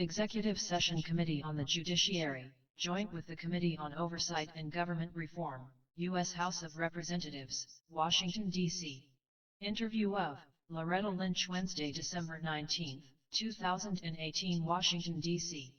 Executive Session Committee on the Judiciary, joint with the Committee on Oversight and Government Reform, U.S. House of Representatives, Washington, D.C. Interview of Loretta Lynch, Wednesday, December 19, 2018, Washington, D.C.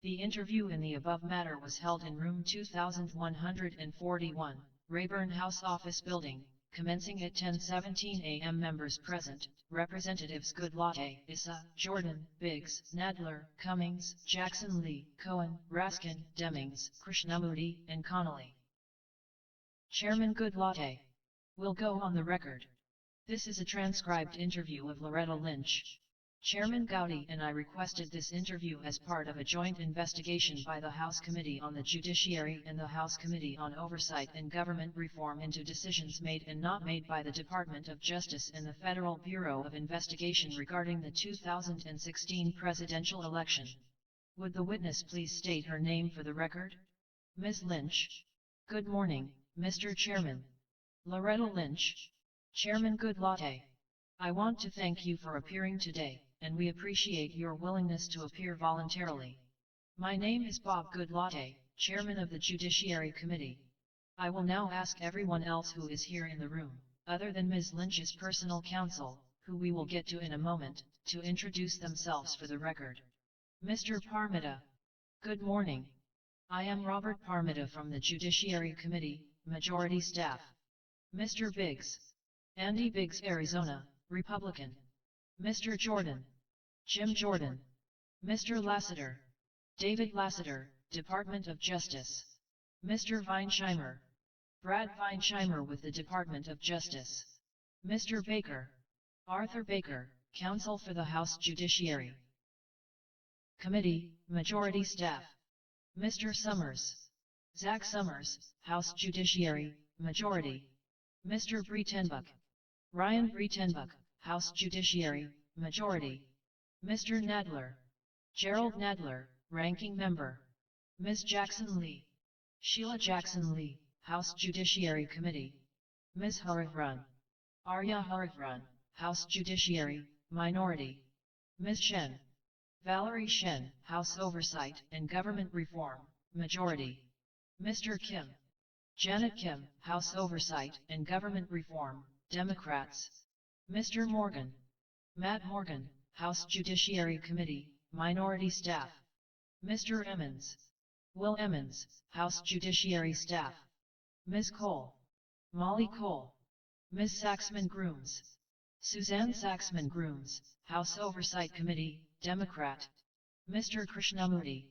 The interview in the above matter was held in room 2141, Rayburn House Office Building, commencing at 10:17 a.m. Members present: Representatives Goodlatte, Issa, Jordan, Biggs, Nadler, Cummings, Jackson Lee, Cohen, Raskin, Demings, Krishnamurti, and Connolly. Chairman Goodlatte will go on the record. This is a transcribed interview of Loretta Lynch. Chairman Gowdy and I requested this interview as part of a joint investigation by the House Committee on the Judiciary and the House Committee on Oversight and Government Reform into decisions made and not made by the Department of Justice and the Federal Bureau of Investigation regarding the 2016 presidential election. Would the witness please state her name for the record? Ms. Lynch. Good morning, Mr. Chairman. Loretta Lynch. Chairman Goodlatte. I want to thank you for appearing today, and we appreciate your willingness to appear voluntarily. My name is Bob Goodlatte, Chairman of the Judiciary Committee. I will now ask everyone else who is here in the room, other than Ms. Lynch's personal counsel, who we will get to in a moment, to introduce themselves for the record. Mr. Parmita. Good morning. I am Robert Parmita from the Judiciary Committee, Majority Staff. Mr. Biggs. Andy Biggs, Arizona, Republican. Mr. Jordan. Jim Jordan. Mr. Lassiter. David Lassiter, Department of Justice. Mr. Weinsheimer. Brad Weinsheimer with the Department of Justice. Mr. Baker. Arthur Baker, Counsel for the House Judiciary Committee, Majority Staff. Mr. Summers. Zach Summers, House Judiciary, Majority. Mr. Breitenbuck. Ryan Breitenbuck, House Judiciary, Majority. Mr. Nadler. Gerald Nadler, Ranking Member. Ms. Jackson Lee. Sheila Jackson Lee, House Judiciary Committee. Ms. Hariharan. Arya Hariharan, House Judiciary, Minority. Ms. Shen. Valerie Shen, House Oversight and Government Reform, Majority. Mr. Kim. Janet Kim, House Oversight and Government Reform, Democrats. Mr. Morgan. Matt Morgan, House Judiciary Committee, Minority Staff. Mr. Emmons. Will Emmons, House Judiciary Staff. Ms. Cole. Molly Cole. Ms. Saxman Grooms. Suzanne Saxman Grooms, House Oversight Committee, Democrat. Mr. Krishnamurti.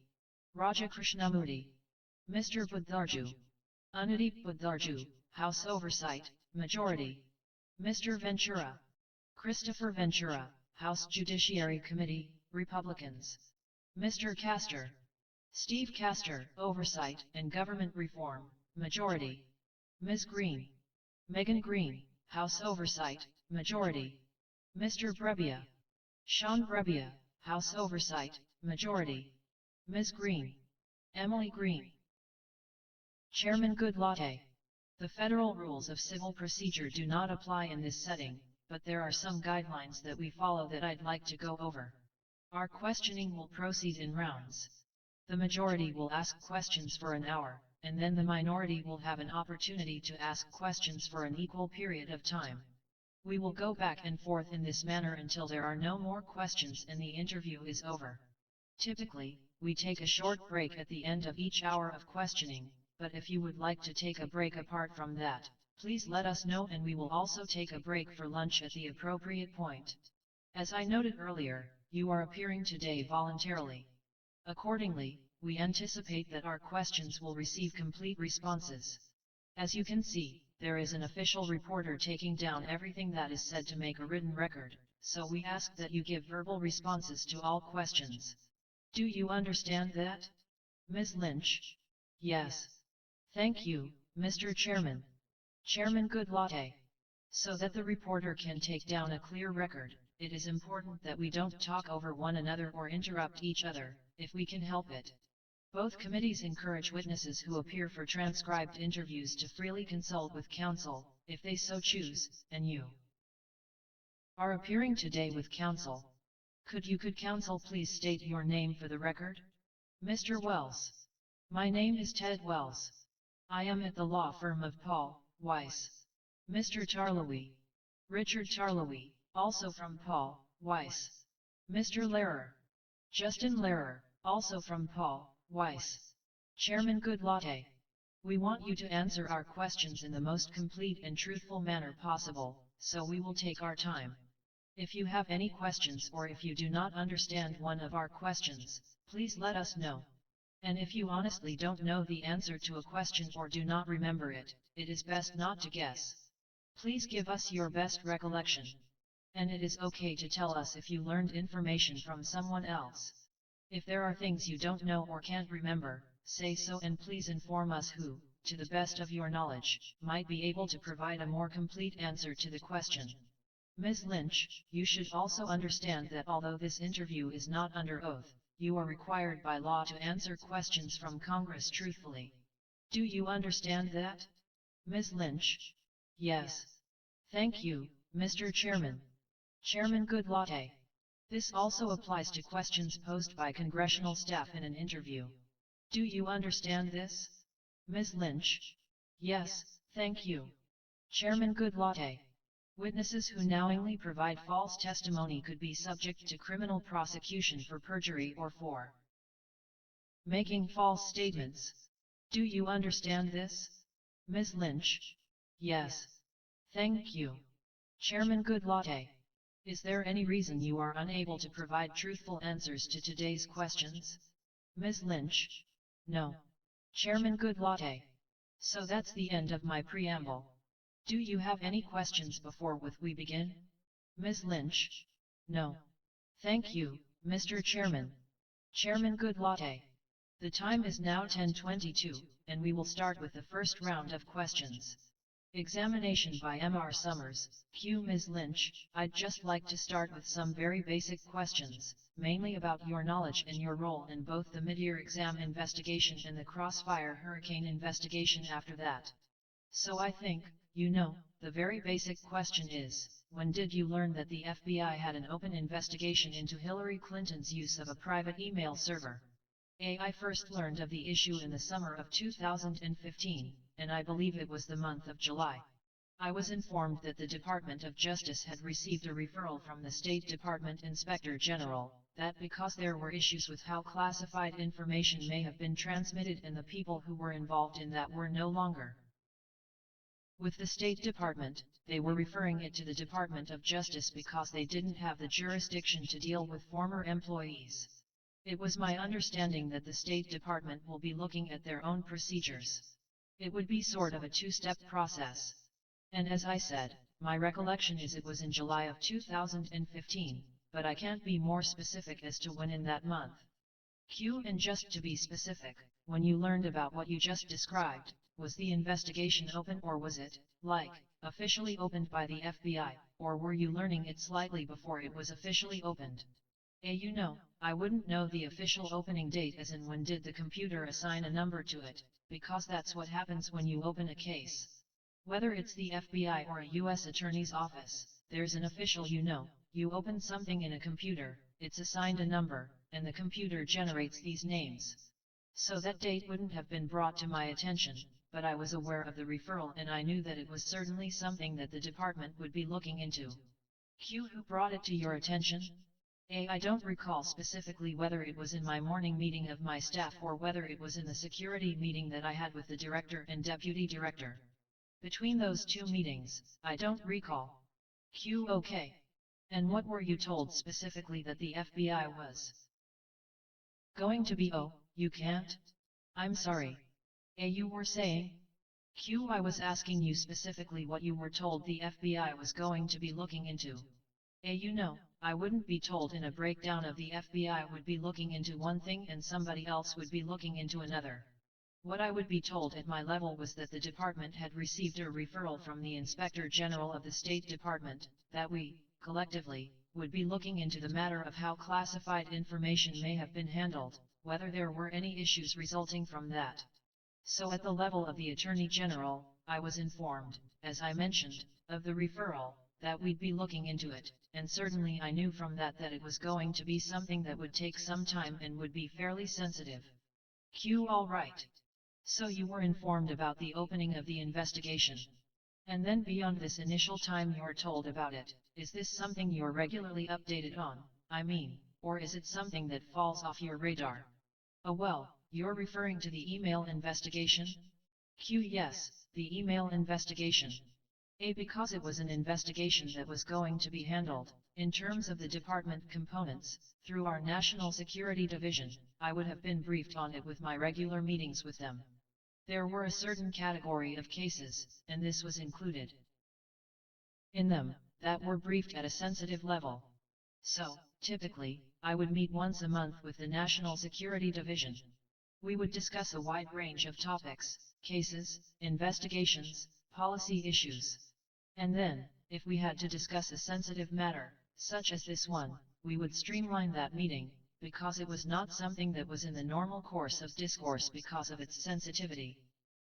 Raja Krishnamurti. Mr. Budharju. Anudeep Budharju, House Oversight, Majority. Mr. Ventura. Christopher Ventura, House Judiciary Committee, Republicans. Mr. Castor. Steve Castor, Oversight and Government Reform, Majority. Ms. Green. Megan Green, House Oversight, Majority. Mr. Brebbia. Sean Brebbia, House Oversight, Majority. Ms. Green. Emily Green. Chairman Goodlatte. The federal rules of civil procedure do not apply in this setting, but there are some guidelines that we follow that I'd like to go over. Our questioning will proceed in rounds. The majority will ask questions for an hour, and then the minority will have an opportunity to ask questions for an equal period of time. We will go back and forth in this manner until there are no more questions and the interview is over. Typically, we take a short break at the end of each hour of questioning, but if you would like to take a break apart from that, please let us know and we will also take a break for lunch at the appropriate point. As I noted earlier, you are appearing today voluntarily. Accordingly, we anticipate that our questions will receive complete responses. As you can see, there is an official reporter taking down everything that is said to make a written record, so we ask that you give verbal responses to all questions. Do you understand that? Ms. Lynch? Yes. Thank you, Mr. Chairman. Chairman Goodlatte. So that the reporter can take down a clear record, it is important that we don't talk over one another or interrupt each other, if we can help it. Both committees encourage witnesses who appear for transcribed interviews to freely consult with counsel, if they so choose, and you are appearing today with counsel. Could counsel please state your name for the record? Mr. Wells. My name is Ted Wells. I am at the law firm of Paul, Weiss. Mr. Tarlowy. Richard Tarlowy, also from Paul, Weiss. Mr. Lehrer. Justin Lehrer, also from Paul, Weiss. Chairman Goodlatte. We want you to answer our questions in the most complete and truthful manner possible, so we will take our time. If you have any questions or if you do not understand one of our questions, please let us know. And if you honestly don't know the answer to a question or do not remember it, it is best not to guess. Please give us your best recollection. And it is okay to tell us if you learned information from someone else. If there are things you don't know or can't remember, say so and please inform us who, to the best of your knowledge, might be able to provide a more complete answer to the question. Ms. Lynch, you should also understand that although this interview is not under oath, you are required by law to answer questions from Congress truthfully. Do you understand that? Ms. Lynch? Yes. Thank you, Mr. Chairman. Chairman Goodlatte. This also applies to questions posed by congressional staff in an interview. Do you understand this? Ms. Lynch? Yes, thank you. Chairman Goodlatte. Witnesses who knowingly provide false testimony could be subject to criminal prosecution for perjury or for making false statements. Do you understand this? Ms. Lynch? Yes. Thank you. Chairman Goodlatte. Is there any reason you are unable to provide truthful answers to today's questions? Ms. Lynch? No. Chairman Goodlatte. So that's the end of my preamble. Do you have any questions before we begin? Ms. Lynch? No. Thank you, Mr. Chairman. Chairman Goodlatte. The time is now 10:22, and we will start with the first round of questions. Examination by M.R. Summers. Q. Ms. Lynch, I'd just like to start with some very basic questions, mainly about your knowledge and your role in both the mid-year exam investigation and the Crossfire Hurricane investigation after that. So I think, the very basic question is, when did you learn that the FBI had an open investigation into Hillary Clinton's use of a private email server? I first learned of the issue in the summer of 2015, and I believe it was the month of July. I was informed that the Department of Justice had received a referral from the State Department Inspector General, that because there were issues with how classified information may have been transmitted and the people who were involved in that were no longer with the State Department, they were referring it to the Department of Justice because they didn't have the jurisdiction to deal with former employees. It was my understanding that the State Department will be looking at their own procedures. It would be sort of a two-step process. And as I said, my recollection is it was in July of 2015, but I can't be more specific as to when in that month. Q. And just to be specific, when you learned about what you just described, was the investigation open or was it, officially opened by the FBI, or were you learning it slightly before it was officially opened? I wouldn't know the official opening date as in when did the computer assign a number to it, because that's what happens when you open a case. Whether it's the FBI or a U.S. Attorney's Office, there's an official you open something in a computer, it's assigned a number, and the computer generates these names. So that date wouldn't have been brought to my attention, but I was aware of the referral and I knew that it was certainly something that the department would be looking into. Q. Who brought it to your attention? I don't recall specifically whether it was in my morning meeting of my staff or whether it was in the security meeting that I had with the director and deputy director. Between those two meetings, I don't recall. Q. Okay. And what were you told specifically that the FBI was going to be? You can't? I'm sorry. You were saying? Q. I was asking you specifically what you were told the FBI was going to be looking into. I wouldn't be told in a breakdown of the FBI would be looking into one thing and somebody else would be looking into another. What I would be told at my level was that the department had received a referral from the Inspector General of the State Department, that we, collectively, would be looking into the matter of how classified information may have been handled, whether there were any issues resulting from that. So at the level of the Attorney General, I was informed, as I mentioned, of the referral, that we'd be looking into it, and certainly I knew from that that it was going to be something that would take some time and would be fairly sensitive. Q. All right. So you were informed about the opening of the investigation. And then beyond this initial time you're told about it, is this something you're regularly updated on, I mean, or is it something that falls off your radar? Oh well, you're referring to the email investigation? Q. Yes, the email investigation. A. Because it was an investigation that was going to be handled, in terms of the department components, through our National Security Division, I would have been briefed on it with my regular meetings with them. There were a certain category of cases, and this was included in them, that were briefed at a sensitive level. So, typically, I would meet once a month with the National Security Division. We would discuss a wide range of topics, cases, investigations, policy issues. And then, if we had to discuss a sensitive matter, such as this one, we would streamline that meeting, because it was not something that was in the normal course of discourse because of its sensitivity.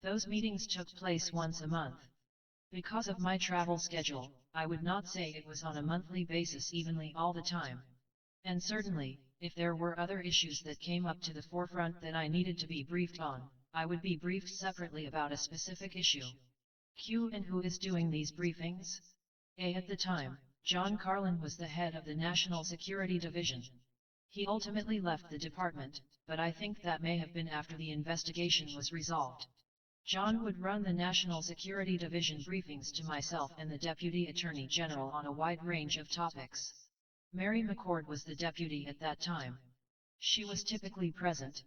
Those meetings took place once a month. Because of my travel schedule, I would not say it was on a monthly basis evenly all the time. And certainly, if there were other issues that came up to the forefront that I needed to be briefed on, I would be briefed separately about a specific issue. Q. And who is doing these briefings? A. At the time, John Carlin was the head of the National Security Division. He ultimately left the department, but I think that may have been after the investigation was resolved. John would run the National Security Division briefings to myself and the Deputy Attorney General on a wide range of topics. Mary McCord was the deputy at that time. She was typically present.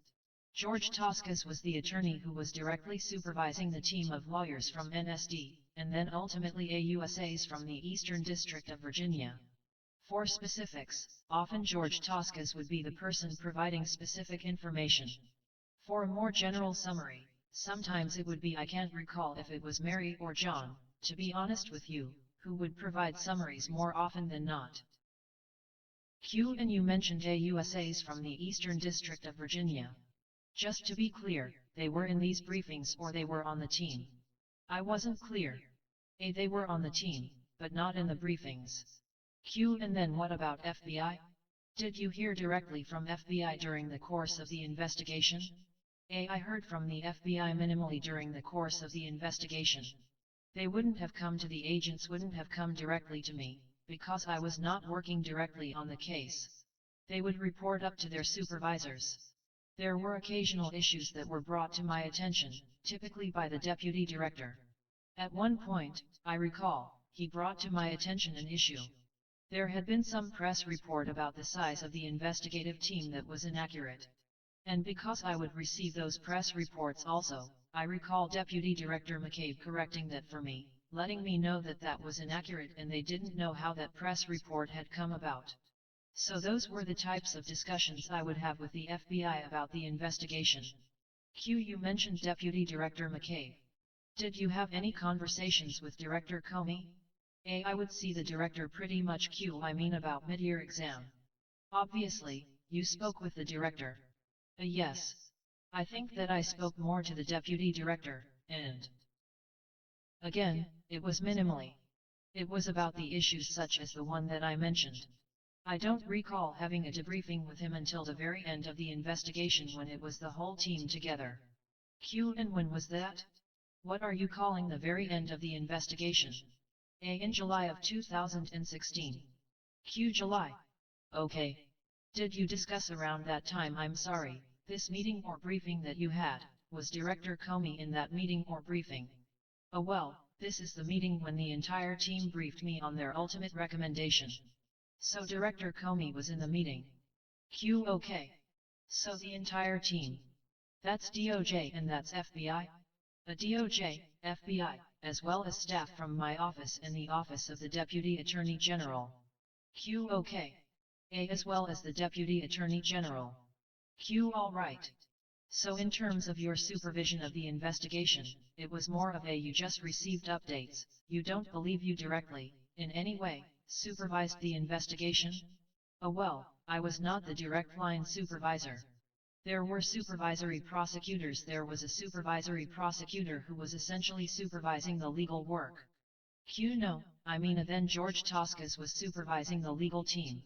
George Toscas was the attorney who was directly supervising the team of lawyers from NSD, and then ultimately AUSAs from the Eastern District of Virginia. For specifics, often George Toscas would be the person providing specific information. For a more general summary, sometimes it would be, I can't recall if it was Mary or John, to be honest with you, who would provide summaries more often than not. Q. And you mentioned AUSAs from the Eastern District of Virginia. Just to be clear, they were in these briefings or they were on the team? I wasn't clear. A. They were on the team, but not in the briefings. Q. And then what about FBI? Did you hear directly from FBI during the course of the investigation? A. I heard from the FBI minimally during the course of the investigation. They wouldn't have come to the agents, wouldn't have come directly to me, because I was not working directly on the case. They would report up to their supervisors. There were occasional issues that were brought to my attention, typically by the deputy director. At one point, I recall, he brought to my attention an issue. There had been some press report about the size of the investigative team that was inaccurate. And because I would receive those press reports also, I recall Deputy Director McCabe correcting that for me, letting me know that that was inaccurate and they didn't know how that press report had come about. So those were the types of discussions I would have with the FBI about the investigation. Q. You mentioned Deputy Director McCabe. Did you have any conversations with Director Comey? A. I would see the director pretty much. Q. I mean about mid-year exam. Obviously, you spoke with the director. A. Yes. I think that I spoke more to the deputy director, and again, it was minimally. It was about the issues such as the one that I mentioned. I don't recall having a debriefing with him until the very end of the investigation when it was the whole team together. Q. And when was that? What are you calling the very end of the investigation? A. In July of 2016. Q. July. Okay. Did you discuss around that time? I'm sorry, this meeting or briefing that you had, was Director Comey in that meeting or briefing? Oh well, this is the meeting when the entire team briefed me on their ultimate recommendation. So Director Comey was in the meeting. Q. Okay. So the entire team. That's DOJ and that's FBI? A DOJ, FBI, as well as staff from my office and the Office of the Deputy Attorney General. Q. Okay. A. As well as the Deputy Attorney General. Q. All right. So in terms of your supervision of the investigation, it was more of a you just received updates, you don't believe you directly, in any way, supervised the investigation? Oh well, I was not the direct line supervisor. There were supervisory prosecutors. There was a supervisory prosecutor who was essentially supervising the legal work. Q. No, I mean then George Toscas was supervising the legal team.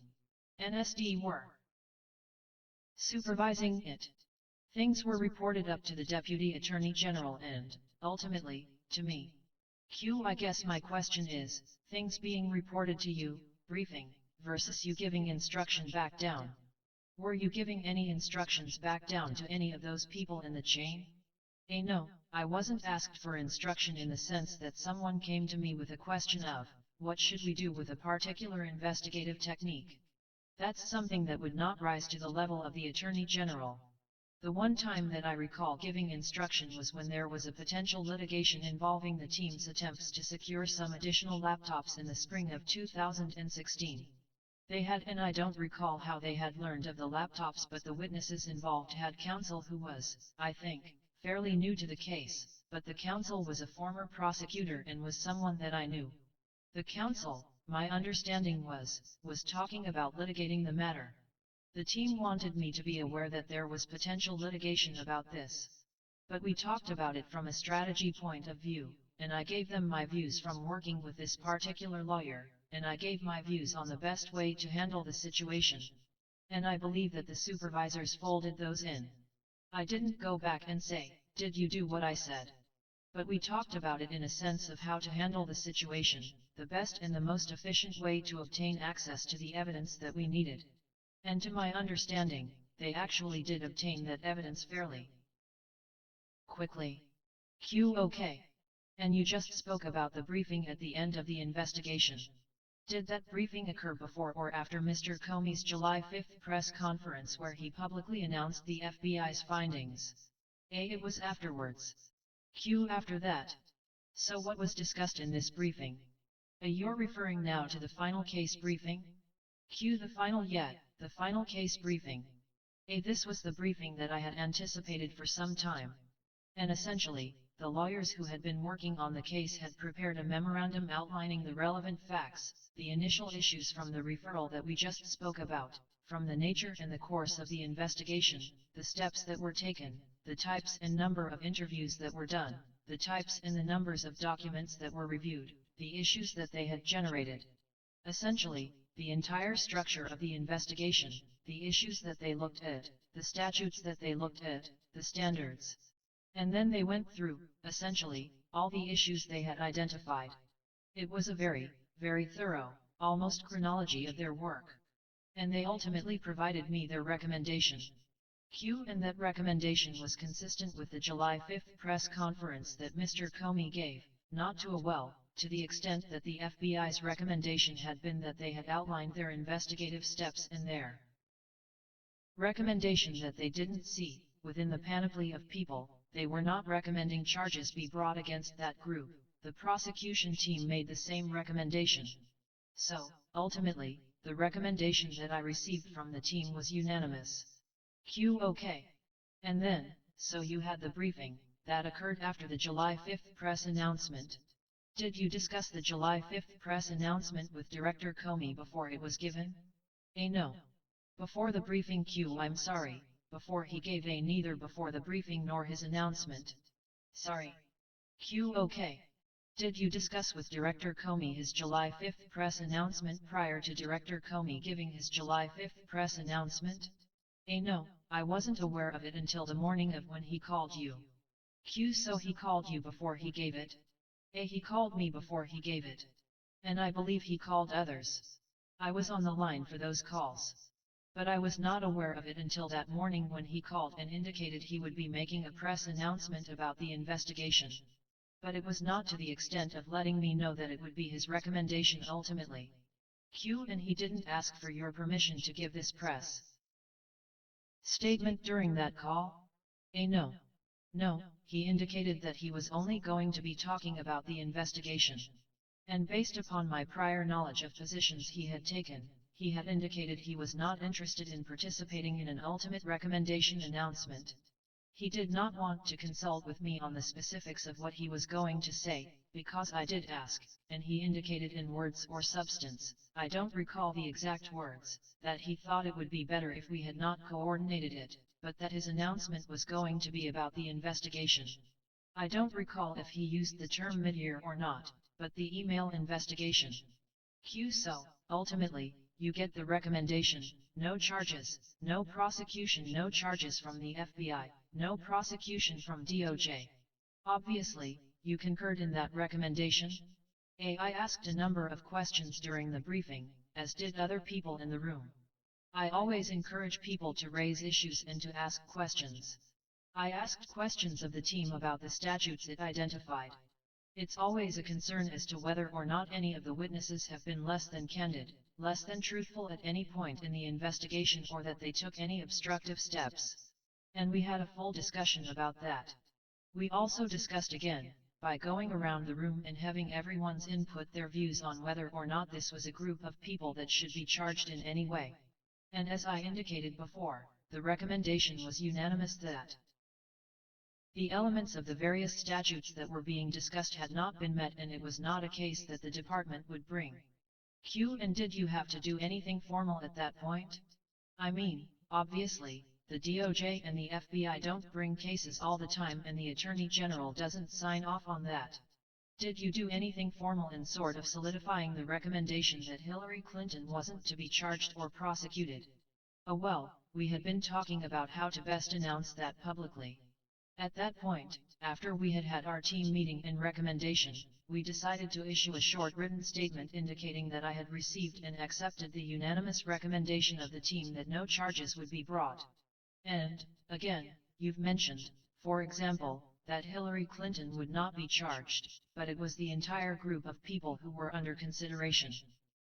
NSD were supervising it. Things were reported up to the Deputy Attorney General and, ultimately, to me. Q. I guess my question is, things being reported to you, briefing, versus you giving instruction back down. Were you giving any instructions back down to any of those people in the chain? A. No, I wasn't asked for instruction in the sense that someone came to me with a question of, what should we do with a particular investigative technique? That's something that would not rise to the level of the Attorney General. The one time that I recall giving instruction was when there was a potential litigation involving the team's attempts to secure some additional laptops in the spring of 2016. They had, and I don't recall how they had learned of the laptops, but the witnesses involved had counsel who was, I think, fairly new to the case, but the counsel was a former prosecutor and was someone that I knew. The counsel, my understanding was talking about litigating the matter. The team wanted me to be aware that there was potential litigation about this. But we talked about it from a strategy point of view, and I gave them my views from working with this particular lawyer, and I gave my views on the best way to handle the situation. And I believe that the supervisors folded those in. I didn't go back and say, did you do what I said? But we talked about it in a sense of how to handle the situation, the best and the most efficient way to obtain access to the evidence that we needed. And to my understanding, they actually did obtain that evidence fairly quickly. Q. Okay. And you just spoke about the briefing at the end of the investigation. Did that briefing occur before or after Mr. Comey's July 5 press conference where he publicly announced the FBI's findings? A. It was afterwards. Q. After that. So what was discussed in this briefing? A. You're referring now to the final case briefing? Q. The final case briefing. A. This was the briefing that I had anticipated for some time. And essentially, the lawyers who had been working on the case had prepared a memorandum outlining the relevant facts, the initial issues from the referral that we just spoke about, from the nature and the course of the investigation, the steps that were taken, the types and number of interviews that were done, the types and the numbers of documents that were reviewed, the issues that they had generated. Essentially, the entire structure of the investigation, the issues that they looked at, the statutes that they looked at, the standards. And then they went through, essentially, all the issues they had identified. It was a very, very thorough, almost chronology of their work. And they ultimately provided me their recommendation. Q. And that recommendation was consistent with the July 5 press conference that Mr. Comey gave, not to the extent that the FBI's recommendation had been that they had outlined their investigative steps and their recommendation that they didn't see, within the panoply of people, they were not recommending charges be brought against that group. The prosecution team made the same recommendation. So, ultimately, the recommendation that I received from the team was unanimous. Q. Okay. And then, so you had the briefing, that occurred after the July 5 press announcement. Did you discuss the July 5 press announcement with Director Comey before it was given? A. No. Before the briefing. Q. I'm sorry, before he gave a. Neither before the briefing nor his announcement. Sorry. Q. Okay. Did you discuss with Director Comey his July 5 press announcement prior to Director Comey giving his July 5 press announcement? A. No, I wasn't aware of it until the morning of when he called you. Q. So he called you before he gave it? A. He called me before he gave it. And I believe he called others. I was on the line for those calls. But I was not aware of it until that morning when he called and indicated he would be making a press announcement about the investigation. But it was not to the extent of letting me know that it would be his recommendation ultimately. Q. And he didn't ask for your permission to give this press statement during that call? A. No. No, he indicated that he was only going to be talking about the investigation. And based upon my prior knowledge of positions he had taken, he had indicated he was not interested in participating in an ultimate recommendation announcement. He did not want to consult with me on the specifics of what he was going to say, because I did ask, and he indicated in words or substance, I don't recall the exact words, that he thought it would be better if we had not coordinated it, but that his announcement was going to be about the investigation. I don't recall if he used the term mid-year or not, but the email investigation. Q. So, ultimately, you get the recommendation, no charges, no prosecution, no charges from the FBI, no prosecution from DOJ. Obviously, you concurred in that recommendation? I asked a number of questions during the briefing, as did other people in the room. I always encourage people to raise issues and to ask questions. I asked questions of the team about the statutes it identified. It's always a concern as to whether or not any of the witnesses have been less than candid, less than truthful at any point in the investigation, or that they took any obstructive steps. And we had a full discussion about that. We also discussed again, by going around the room and having everyone's input their views on whether or not this was a group of people that should be charged in any way. And as I indicated before, the recommendation was unanimous that the elements of the various statutes that were being discussed had not been met, and it was not a case that the department would bring. Q. And did you have to do anything formal at that point? I mean, obviously, the DOJ and the FBI don't bring cases all the time, and the Attorney General doesn't sign off on that. Did you do anything formal in sort of solidifying the recommendation that Hillary Clinton wasn't to be charged or prosecuted? Oh well, we had been talking about how to best announce that publicly. At that point, after we had had our team meeting and recommendation, we decided to issue a short written statement indicating that I had received and accepted the unanimous recommendation of the team that no charges would be brought. And, again, you've mentioned, for example, that Hillary Clinton would not be charged, but it was the entire group of people who were under consideration.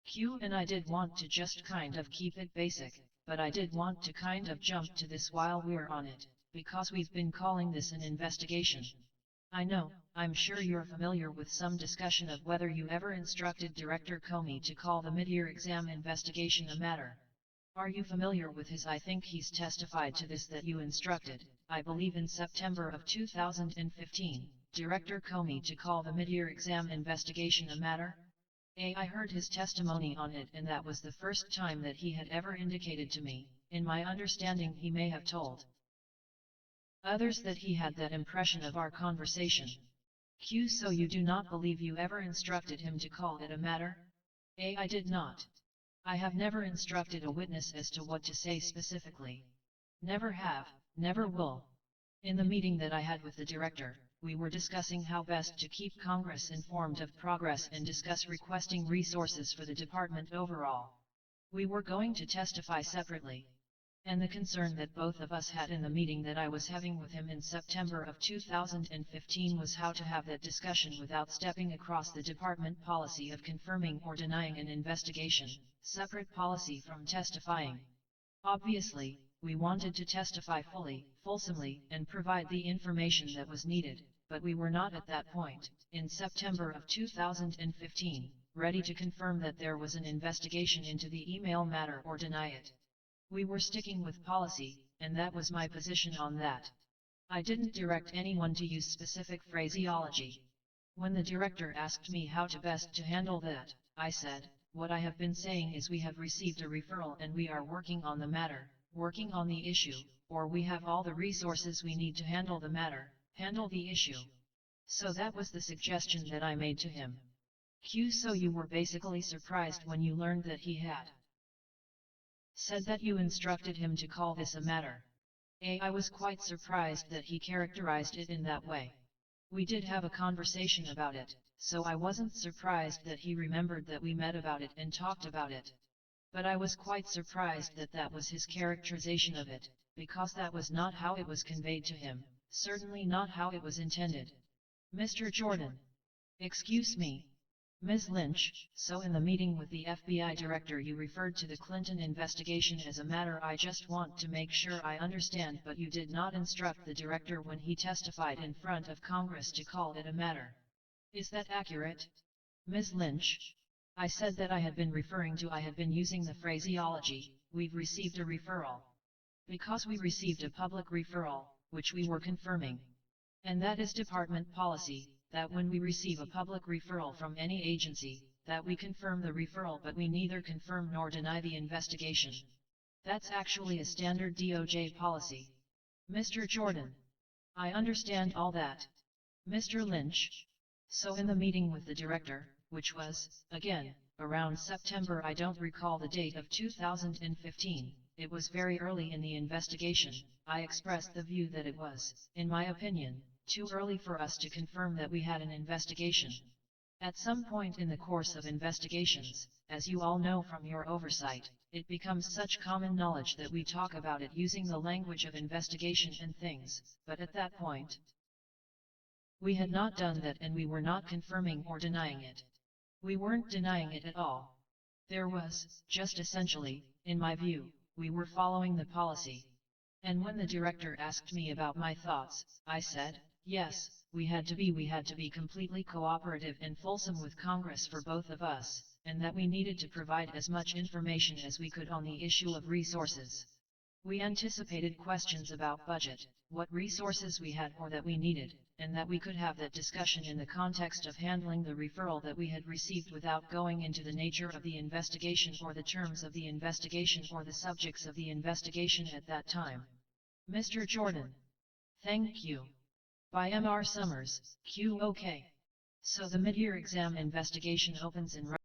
Q. And I did want to just kind of keep it basic, but I did want to kind of jump to this while we're on it, because we've been calling this an investigation. I know, I'm sure you're familiar with some discussion of whether you ever instructed Director Comey to call the mid-year exam investigation a matter. Are you familiar with his? I think he's testified to this, that you instructed, I believe in September of 2015, Director Comey to call the mid-year exam investigation a matter? I heard his testimony on it, and that was the first time that he had ever indicated to me. In my understanding, he may have told others that he had that impression of our conversation. Q. So you do not believe you ever instructed him to call it a matter? I did not. I have never instructed a witness as to what to say specifically. Never have, never will. In the meeting that I had with the director, we were discussing how best to keep Congress informed of progress and discuss requesting resources for the department overall. We were going to testify separately. And the concern that both of us had in the meeting that I was having with him in September of 2015 was how to have that discussion without stepping across the department policy of confirming or denying an investigation, separate policy from testifying. Obviously, we wanted to testify fully, fulsomely, and provide the information that was needed, but we were not at that point, in September of 2015, ready to confirm that there was an investigation into the email matter or deny it. We were sticking with policy, and that was my position on that. I didn't direct anyone to use specific phraseology. When the director asked me how to best to handle that, I said, what I have been saying is we have received a referral and we are working on the matter, working on the issue, or we have all the resources we need to handle the matter, handle the issue. So that was the suggestion that I made to him. Q. So you were basically surprised when you learned that he had said that you instructed him to call this a matter? I was quite surprised that he characterized it in that way. We did have a conversation about it, so I wasn't surprised that he remembered that we met about it and talked about it. But I was quite surprised that that was his characterization of it, because that was not how it was conveyed to him, certainly not how it was intended. Mr. Jordan. Excuse me. Ms. Lynch, so in the meeting with the FBI director you referred to the Clinton investigation as a matter. I just want to make sure I understand, but you did not instruct the director when he testified in front of Congress to call it a matter. Is that accurate? Ms. Lynch. I said that I had been using the phraseology, we've received a referral. Because we received a public referral, which we were confirming. And that is department policy, that when we receive a public referral from any agency, that we confirm the referral, but we neither confirm nor deny the investigation. That's actually a standard DOJ policy. Mr. Jordan. I understand all that. Mr. Lynch. So in the meeting with the director, which was, again, around September, I don't recall the date, of 2015, it was very early in the investigation, I expressed the view that it was, in my opinion, too early for us to confirm that we had an investigation. At some point in the course of investigations, as you all know from your oversight, it becomes such common knowledge that we talk about it using the language of investigation and things, but at that point, we had not done that, and we were not confirming or denying it. We weren't denying it at all. There was, just essentially, in my view, we were following the policy. And when the director asked me about my thoughts, I said, yes, we had to be completely cooperative and fulsome with Congress for both of us, and that we needed to provide as much information as we could on the issue of resources. We anticipated questions about budget, what resources we had or that we needed, and that we could have that discussion in the context of handling the referral that we had received without going into the nature of the investigation or the terms of the investigation or the subjects of the investigation at that time. Mr. Jordan. Thank you. By M.R. Summers, QOK. So the mid-year exam investigation opens in